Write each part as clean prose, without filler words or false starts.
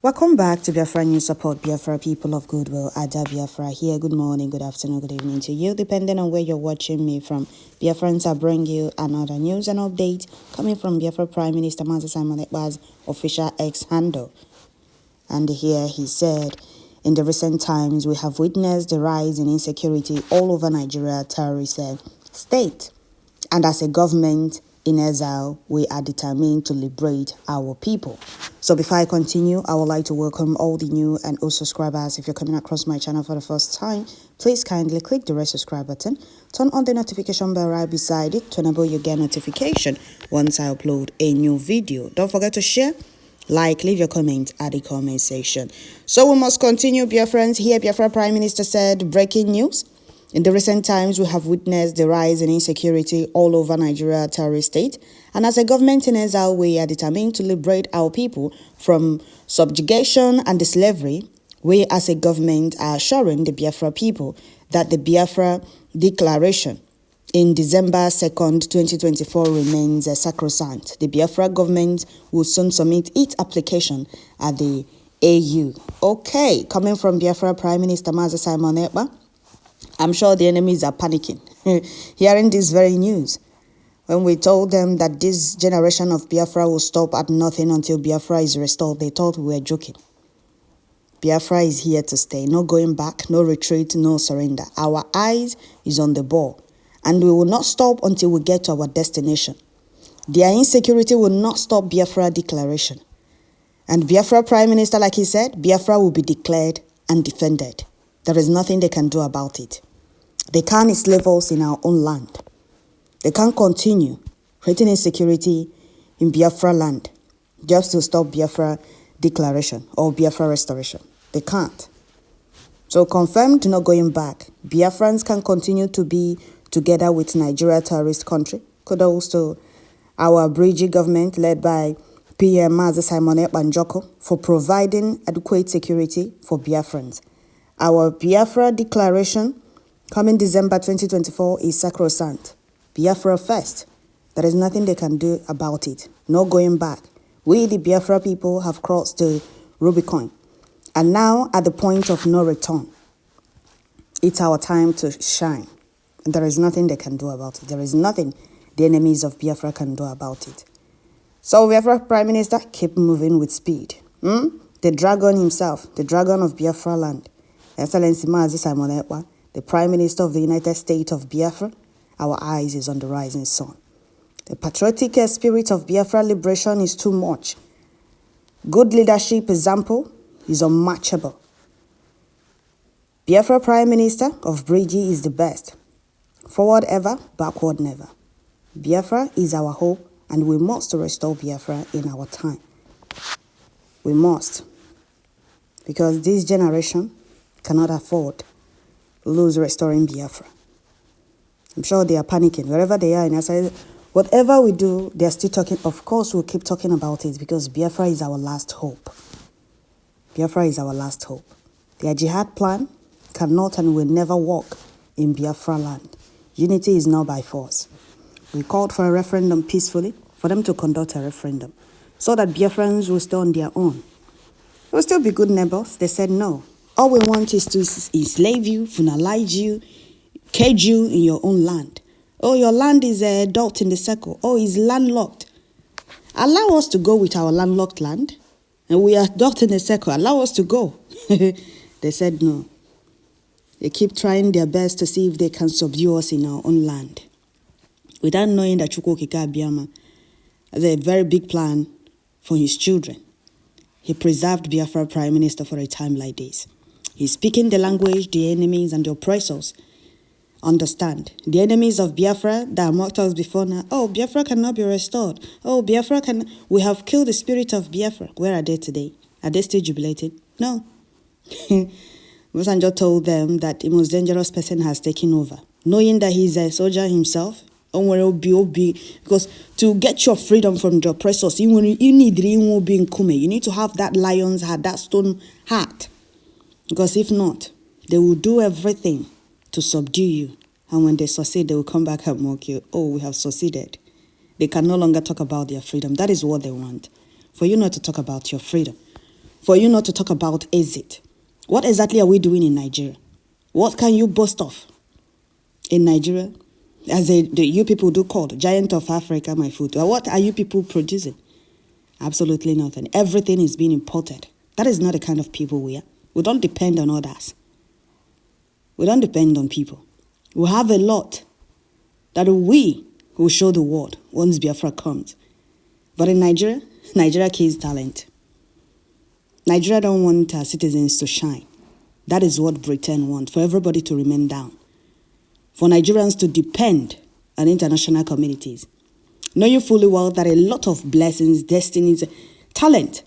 Welcome back to Biafra News Support, Biafra people of goodwill. Ada Biafra here. Good morning, good afternoon, good evening to you, depending on where you're watching me from. Biafrans, I bring you another news and update coming from Biafra Prime Minister Simon Ekpa's official X handle. And here he said, in the recent times, we have witnessed the rise in insecurity all over Nigeria, terrorist state. And as a government in exile, we are determined to liberate our people. So before I continue, I would like to welcome all the new and old subscribers. If you're coming across my channel for the first time, please kindly click the red subscribe button. Turn on the notification bell right beside it to enable you get notification once I upload a new video. Don't forget to share, like, leave your comment at the comment section. So we must continue, dear friends. Here, Biafra Prime Minister said, breaking news. In the recent times, we have witnessed the rise in insecurity all over Nigeria, terrorist state. And as a government in exile, we are determined to liberate our people from subjugation and the slavery. We as a government are assuring the Biafra people that the Biafra declaration in December 2nd, 2024 remains sacrosanct. The Biafra government will soon submit its application at the AU. Okay, coming from Biafra Prime Minister Simon Ekpa, I'm sure the enemies are panicking, hearing this very news. When we told them that this generation of Biafra will stop at nothing until Biafra is restored, they thought we were joking. Biafra is here to stay. No going back, no retreat, no surrender. Our eyes is on the ball, and we will not stop until we get to our destination. Their insecurity will not stop Biafra declaration. And Biafra Prime Minister, like he said, Biafra will be declared and defended. There is nothing they can do about it. They can't enslave us in our own land. They can't continue creating insecurity in Biafra land just to stop Biafra declaration or Biafra restoration. They can't. So confirmed, not going back. Biafrans can continue to be together with Nigeria terrorist country. Kudos to our bridge government led by PM Simon Ekpa for providing adequate security for Biafrans. Our Biafra declaration coming December 2024 is sacrosanct. Biafra first. There is nothing they can do about it. No going back. We, the Biafra people, have crossed the Rubicon. And now at the point of no return. It's our time to shine. And there is nothing they can do about it. There is nothing the enemies of Biafra can do about it. So Biafra Prime Minister, keep moving with speed. The dragon himself, the dragon of Biafra land, Excellency Simon Ekpa, the Prime Minister of the United States of Biafra, our eyes is on the rising sun. The patriotic spirit of Biafra liberation is too much. Good leadership example is unmatchable. Biafra Prime Minister of Brigi is the best. Forward ever, backward never. Biafra is our hope, and we must restore Biafra in our time. We must. Because this generation cannot afford to lose restoring Biafra. I'm sure they are panicking wherever they are. And I say, whatever we do, they're still talking. Of course, we'll keep talking about it because Biafra is our last hope. Biafra is our last hope. Their jihad plan cannot and will never work in Biafra land. Unity is not by force. We called for a referendum peacefully, for them to conduct a referendum, so that Biafrans will stay on their own. We'll still be good neighbors. They said no. All we want is to enslave you, finalize you, cage you in your own land. Oh, your land is a adult in the circle. Oh, it's landlocked. Allow us to go with our landlocked land, and we are adult in the circle. Allow us to go. They said no. They keep trying their best to see if they can subdue us in our own land, without knowing that Chukwukika Abiyama has a very big plan for his children. He preserved Biafra Prime Minister for a time like this. He's speaking the language the enemies and the oppressors understand. The enemies of Biafra that mocked us before now. Oh, Biafra cannot be restored. Oh, Biafra can. We have killed the spirit of Biafra. Where are they today? Are they still jubilating? No. Musanjo told them that the most dangerous person has taken over, knowing that he's a soldier himself. Because to get your freedom from the oppressors, you need to have that lion's heart, that stone heart. Because if not, they will do everything to subdue you. And when they succeed, they will come back and mock you. Oh, we have succeeded. They can no longer talk about their freedom. That is what they want. For you not to talk about your freedom. for you not to talk about exit. What exactly are we doing in Nigeria? What can you boast of in Nigeria? As you people do call giant of Africa, my food. What are you people producing? Absolutely nothing. Everything is being imported. That is not the kind of people we are. We don't depend on others. We don't depend on people. We have a lot that we will show the world once Biafra comes. But in Nigeria, Nigeria kills talent. Nigeria don't want our citizens to shine. That is what Britain wants, for everybody to remain down. For Nigerians to depend on international communities. Knowing fully well that a lot of blessings, destinies, talent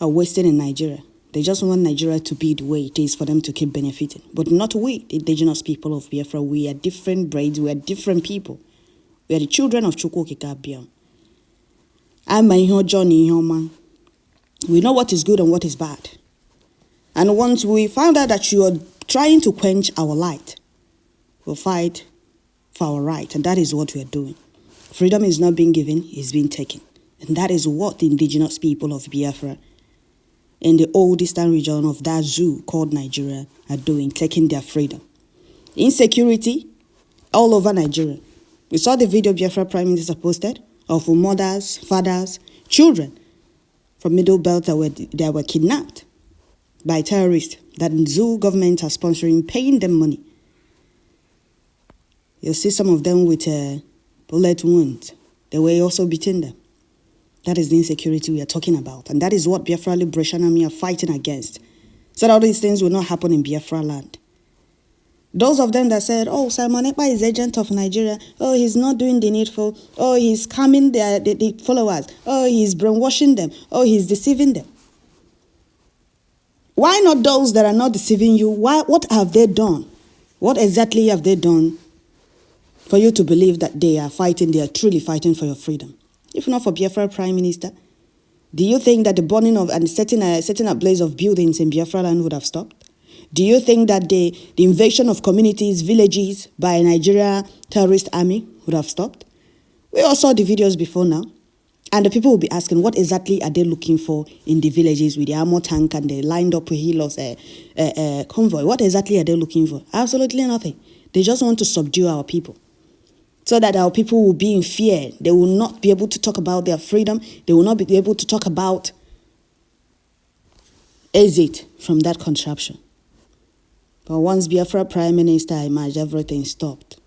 are wasted in Nigeria. They just want Nigeria to be the way it is for them to keep benefiting. But not we, the indigenous people of Biafra. We are different breeds. We are different people. We are the children of Chukwu Ekap. We know what is good and what is bad. And once we find out that you are trying to quench our light, we'll fight for our right. And that is what we are doing. Freedom is not being given, it's being taken. And that is what the indigenous people of Biafra in the old eastern region of that zoo called Nigeria are doing, taking their freedom. Insecurity all over Nigeria. We saw the video Biafra Prime Minister posted of mothers, fathers, children from Middle Belt that were kidnapped by terrorists that the zoo government are sponsoring, paying them money. You'll see some of them with bullet wounds. They were also beating them. That is the insecurity we are talking about. And that is what Biafra Liberation Army are fighting against. So that all these things will not happen in Biafra land. Those of them that said, oh, Simon Ekpa is agent of Nigeria. Oh, he's not doing the needful. Oh, he's scamming the followers. Oh, he's brainwashing them. Oh, he's deceiving them. Why not those that are not deceiving you? What have they done? What exactly have they done for you to believe that they are truly fighting for your freedom? If not for Biafra Prime Minister, do you think that the burning of and setting ablaze of buildings in Biafra land would have stopped? Do you think that the invasion of communities, villages by a Nigeria terrorist army would have stopped? We all saw the videos before now. And the people will be asking, what exactly are they looking for in the villages with the armor tank and they lined up with helos convoy? What exactly are they looking for? Absolutely nothing. They just want to subdue our people so that our people will be in fear. They will not be able to talk about their freedom. They will not be able to talk about exit from that contraption. But once Biafra Prime Minister emerged, everything stopped.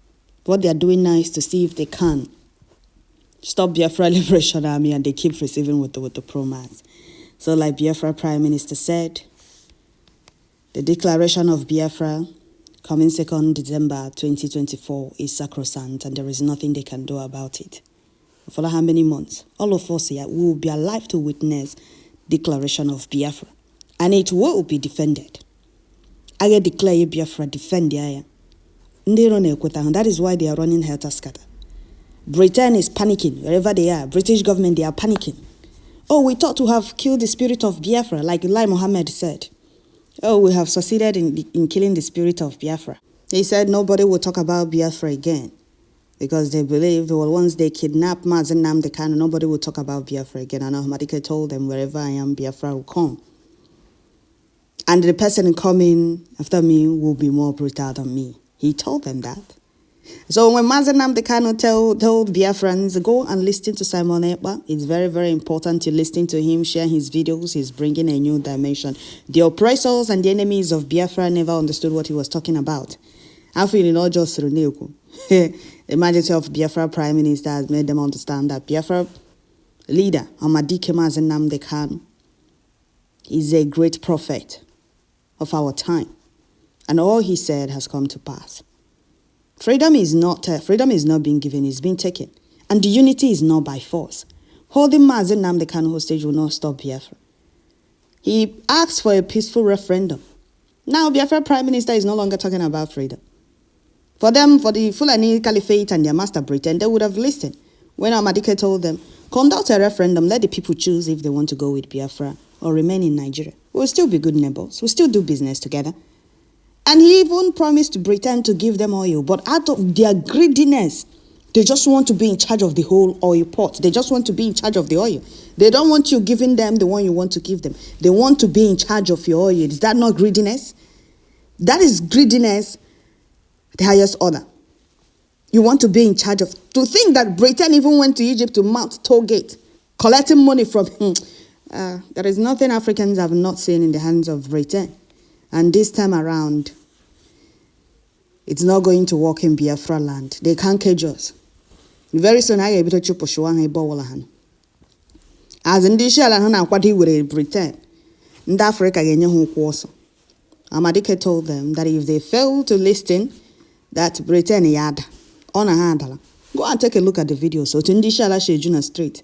What they are doing now is to see if they can stop Biafra Liberation Army, and they keep receiving with the promise. So like Biafra Prime Minister said, the declaration of Biafra coming 2nd December 2024 is sacrosanct, and there is nothing they can do about it. For how many months? All of us here will be alive to witness declaration of Biafra, and it will be defended. I declare Biafra, defend the area. That is why they are running helter-skelter. Britain is panicking wherever they are. British government, they are panicking. Oh, we thought to have killed the spirit of Biafra, like Lai Mohammed said. Oh, we have succeeded in killing the spirit of Biafra. He said nobody will talk about Biafra again because they believed, well, once they kidnap Mazen Nnamdi Kanu, nobody will talk about Biafra again. And Ahmadike told them, wherever I am, Biafra will come. And the person coming after me will be more brutal than me. He told them that. So when Mazen Nnamdi Kanu told Biafrans, go and listen to Simon Ekpa. It's very, very important to listen to him, share his videos. He's bringing a new dimension. The oppressors and the enemies of Biafra never understood what he was talking about. I feel not just the majesty of Biafra Prime Minister has made them understand that Biafra leader, Ahmadike Mazen Nnamdi Kanu, is a great prophet of our time. And all he said has come to pass. Freedom is not being given, it's being taken. And the unity is not by force. Holding Mazen Nnamdi Kanu hostage will not stop Biafra. He asked for a peaceful referendum. Now Biafra Prime Minister is no longer talking about freedom. For them, for the Fulani Caliphate and their master Britain, they would have listened. When Ahmadike told them, conduct a referendum, let the people choose if they want to go with Biafra or remain in Nigeria. We'll still be good neighbors. We'll still do business together. And he even promised Britain to give them oil. But out of their greediness They just want to be in charge of the whole oil pot. They just want to be in charge of the oil. They don't want you giving them the one you want to give them. They want to be in charge of your oil. Is that not greediness? That is greediness, the highest order. You want to be in charge of... To think that Britain even went to Egypt to mount toll gate, collecting money from... there is nothing Africans have not seen in the hands of Britain. And this time around, it's not going to work in Biafra land. They can't cage us. Very soon, I will be able to show you. As in this year, I what he would Britain. In Africa, Amadike told them that if they fail to listen, that Britain yad on a handle. Go and take a look at the video. So, Tindishala Shejuna Street.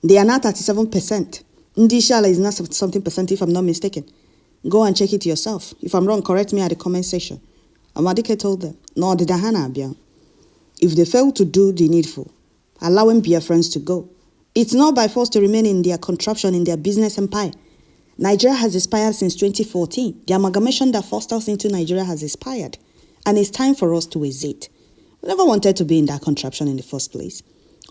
They are not 37%. Ndishala is not something percent, if I'm not mistaken. Go and check it yourself. If I'm wrong, correct me at the comment section. Amadike told them, no, the Dahana Abia. If they fail to do the needful, allowing Biafrans to go, it's not by force to remain in their contraption, in their business empire. Nigeria has expired since 2014. The amalgamation that forced us into Nigeria has expired. And it's time for us to exit. We never wanted to be in that contraption in the first place.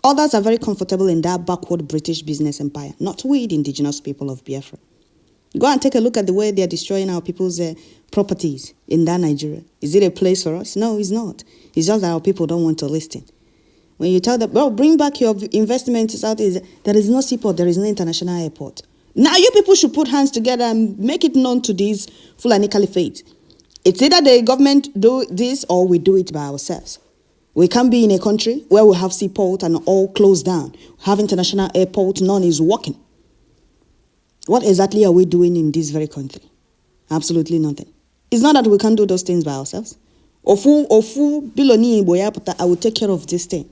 Others are very comfortable in that backward British business empire, not we, the indigenous people of Biafra. Go and take a look at the way they're destroying our people's properties in that Nigeria. Is it a place for us? No, it's not. It's just that our people don't want to listen. When you tell them, well, bring back your investments out, there is no seaport, there is no international airport. Now you people should put hands together and make it known to these Fulani Caliphate. It's either the government do this or we do it by ourselves. We can't be in a country where we have seaport and all closed down. Have international airport, none is working. What exactly are we doing in this very country? Absolutely nothing. It's not that we can't do those things by ourselves. Ofu, biloni, boya, I will take care of this thing.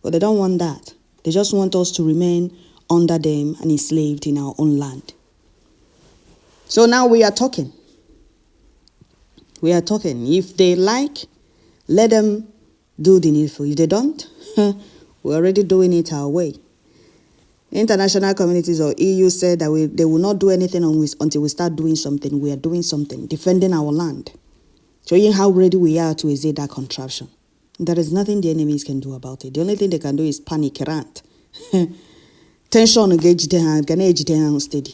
But they don't want that. They just want us to remain under them and enslaved in our own land. So now we are talking. We are talking. If they like, let them do the needful. If they don't, we're already doing it our way. International communities or EU said that they will not do anything until we start doing something. We are doing something, defending our land, showing how ready we are to exit that contraption. There is nothing the enemies can do about it. The only thing they can do is panic, rant. Tension, steady.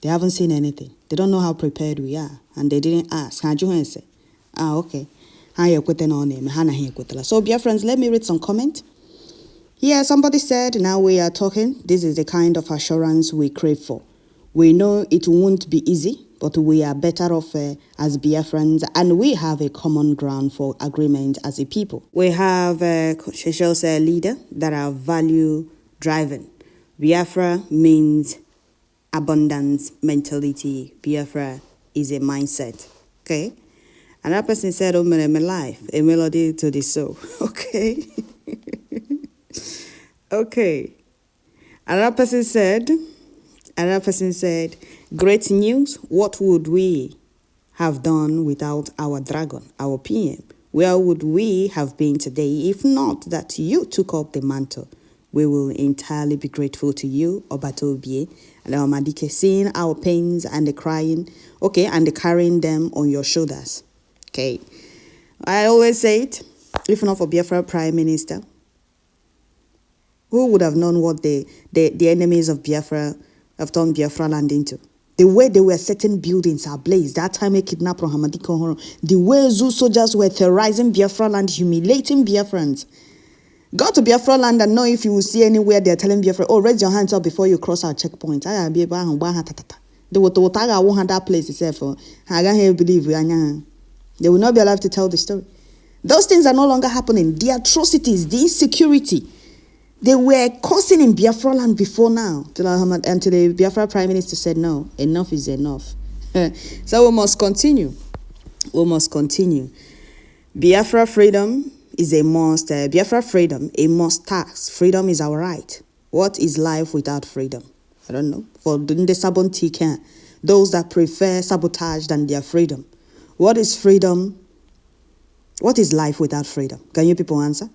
They haven't seen anything. They don't know how prepared we are. And they didn't ask. Okay. So, dear friends, let me read some comment. Yeah, somebody said, now we are talking. This is the kind of assurance we crave for. We know it won't be easy, but we are better off as Biafrans, and we have a common ground for agreement as a people. We have a leader that are value-driven. Biafra means abundance mentality. Biafra is a mindset. Okay? Another person said, oh, my life, a melody to the soul. Okay? Okay. Another person said, great news. What would we have done without our dragon, our PM? Where would we have been today if not that you took up the mantle? We will entirely be grateful to you, Obatobie, and our Madike, seeing our pains and the crying, okay, and the carrying them on your shoulders. Okay. I always say it, if not for Biafra Prime Minister, who would have known what the enemies of Biafra have turned Biafra land into? The way they were setting buildings ablaze, that time they kidnapped Hamadiko, the way Zoo soldiers were terrorizing Biafra land, humiliating Biafrans. Go to Biafra land and know if you will see anywhere they're telling Biafra, oh, raise your hands up before you cross our checkpoint. They will that place itself. I believe they will not be allowed to tell the story. Those things are no longer happening. The atrocities, the insecurity, they were causing in Biafra land before now, until the Biafra Prime Minister said, no, enough is enough. So we must continue. We must continue. Biafra freedom is a must. Biafra freedom, a must task. Freedom is our right. What is life without freedom? I don't know. For the Sabontika, those that prefer sabotage than their freedom. What is freedom? What is life without freedom? Can you people answer?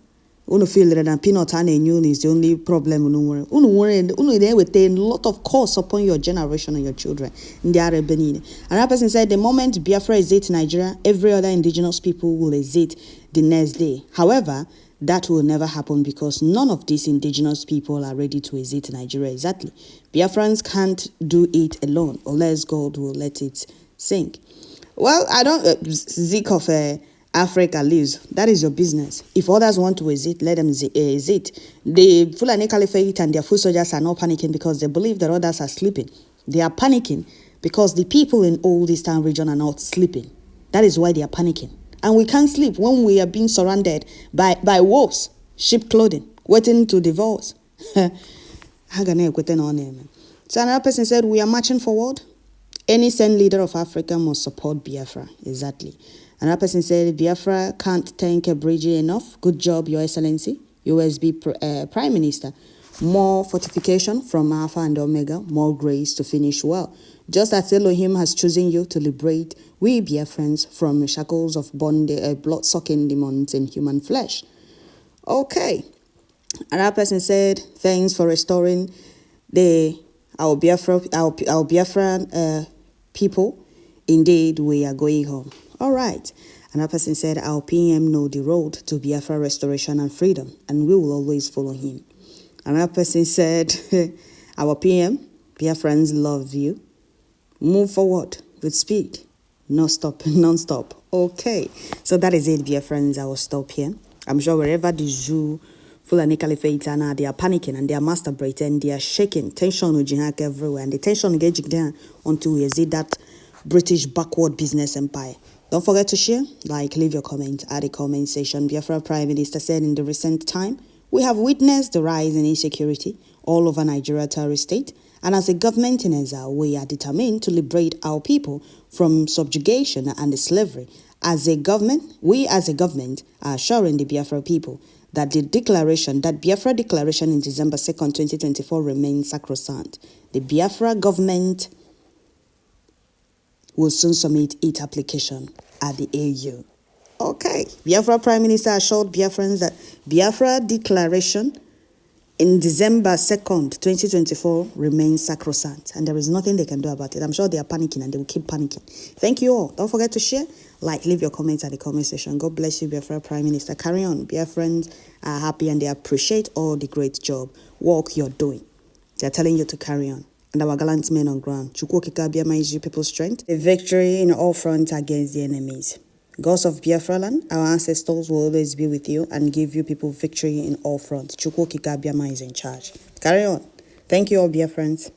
Uno feel that peanut and a is the only problem. Uno there with a lot of cost upon your generation and your children in the Arab Benin. Another person said the moment Biafra exits Nigeria, every other indigenous people will exit the next day. However, That will never happen because none of these indigenous people are ready to exit Nigeria. Exactly. Biafrans can't do it alone unless God will let it sink. Well, I don't Zeke of Africa lives. That is your business. If others want to exit, let them exit. The Fulani Caliphate and their foot soldiers are not panicking because they believe that others are sleeping. They are panicking because the people in all Eastern region are not sleeping. That is why they are panicking. And we can't sleep when we are being surrounded by wolves, sheep clothing, waiting to devour us. So another person said, we are marching forward. Any sane leader of Africa must support Biafra. Exactly. Another person said, Biafra can't thank a bridge enough. Good job, Your Excellency. USB Prime Minister. More fortification from Alpha and Omega. More grace to finish well. Just as Elohim has chosen you to liberate we Biafrans from the shackles of blood-sucking demons in human flesh. Okay. Another person said, thanks for restoring our Biafran people. Indeed, we are going home. All right. Another person said, our PM know the road to Biafra restoration and freedom, and we will always follow him. Another person said, our PM, Biafrans love you. Move forward with speed. Non-stop. Okay. So that is it, Biafrans. I will stop here. I'm sure wherever the zoo Fulani Caliphate are now, they are panicking and they are masturbating, they are shaking. Tension will jihak everywhere, and the tension will get down until we see that British backward business empire. Don't forget to share, like, leave your comment at the comment section. Biafra Prime Minister said in the recent time, we have witnessed the rise in insecurity all over Nigeria terrorist state, and as a government in exile, we are determined to liberate our people from subjugation and slavery. We as a government are assuring the Biafra people that Biafra declaration in December 2nd, 2024 remains sacrosanct. The Biafra government will soon submit its application at the AU. Okay, Biafra Prime Minister assured Biafrans that Biafra declaration in December 2nd, 2024 remains sacrosanct, and there is nothing they can do about it. I'm sure they are panicking and they will keep panicking. Thank you all. Don't forget to share, like, leave your comments at the comment section. God bless you, Biafra Prime Minister. Carry on. Biafrans are happy and they appreciate all the great work you're doing. They're telling you to carry on. And our gallant men on ground, Chukwu Okike Abiama is you people's strength. A victory in all fronts against the enemies. Gods of Biafra land, our ancestors will always be with you and give you people victory in all fronts. Chukwu Okike Abiama is in charge. Carry on. Thank you all, Biafrans.